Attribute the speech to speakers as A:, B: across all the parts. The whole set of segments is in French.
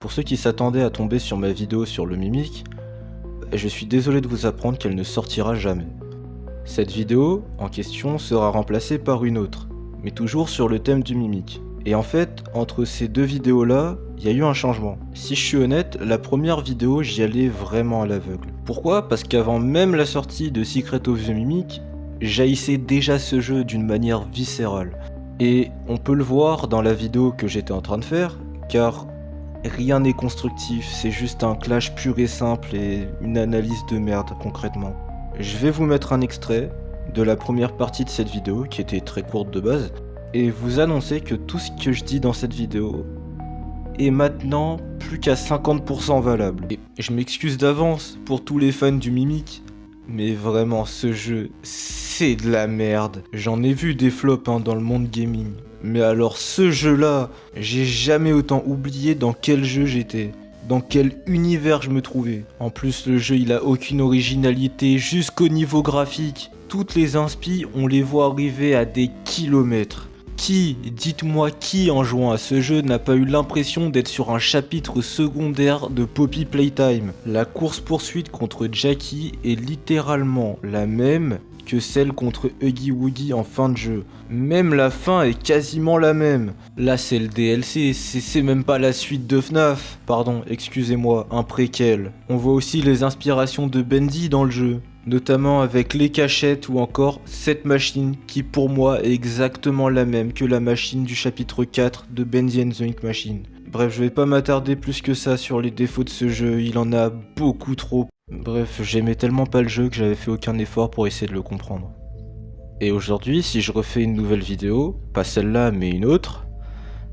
A: Pour ceux qui s'attendaient à tomber sur ma vidéo sur le Mimic, je suis désolé de vous apprendre qu'elle ne sortira jamais. Cette vidéo en question sera remplacée par une autre, mais toujours sur le thème du Mimic. Et en fait, entre ces deux vidéos-là, il y a eu un changement. Si je suis honnête, la première vidéo, j'y allais vraiment à l'aveugle. Pourquoi ? Parce qu'avant même la sortie de Secret of the Mimic, j'haïssais déjà ce jeu d'une manière viscérale. Et on peut le voir dans la vidéo que j'étais en train de faire, car rien n'est constructif, c'est juste un clash pur et simple et une analyse de merde concrètement. Je vais vous mettre un extrait de la première partie de cette vidéo, qui était très courte de base, et vous annoncer que tout ce que je dis dans cette vidéo est maintenant plus qu'à 50% valable. Et je m'excuse d'avance pour tous les fans du Mimic, mais vraiment ce jeu, c'est de la merde. J'en ai vu des flops dans le monde gaming, mais alors ce jeu-là, j'ai jamais autant oublié dans quel jeu j'étais. Dans quel univers je me trouvais. En plus, le jeu il a aucune originalité jusqu'au niveau graphique. Toutes les inspi, on les voit arriver à des kilomètres. Dites-moi qui en jouant à ce jeu n'a pas eu l'impression d'être sur un chapitre secondaire de Poppy Playtime. La course-poursuite contre Jackie est littéralement la même que celle contre Huggy Wuggy en fin de jeu. Même la fin est quasiment la même. Là c'est le DLC, c'est même pas la suite de FNAF. Pardon, excusez-moi, un préquel. On voit aussi les inspirations de Bendy dans le jeu, notamment avec les cachettes ou encore cette machine qui pour moi est exactement la même que la machine du chapitre 4 de Bendy and the Ink Machine. Bref, je vais pas m'attarder plus que ça sur les défauts de ce jeu, il en a beaucoup trop. Bref, j'aimais tellement pas le jeu que j'avais fait aucun effort pour essayer de le comprendre. Et aujourd'hui, si je refais une nouvelle vidéo, pas celle-là mais une autre,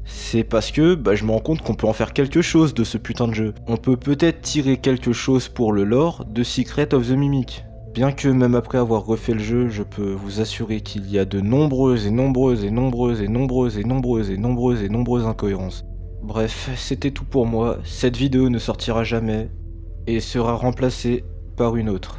A: c'est parce que je me rends compte qu'on peut en faire quelque chose de ce putain de jeu. On peut peut-être tirer quelque chose pour le lore de Secret of the Mimic. Bien que même après avoir refait le jeu, je peux vous assurer qu'il y a de nombreuses incohérences. Bref, c'était tout pour moi, cette vidéo ne sortira jamais et sera remplacée par une autre.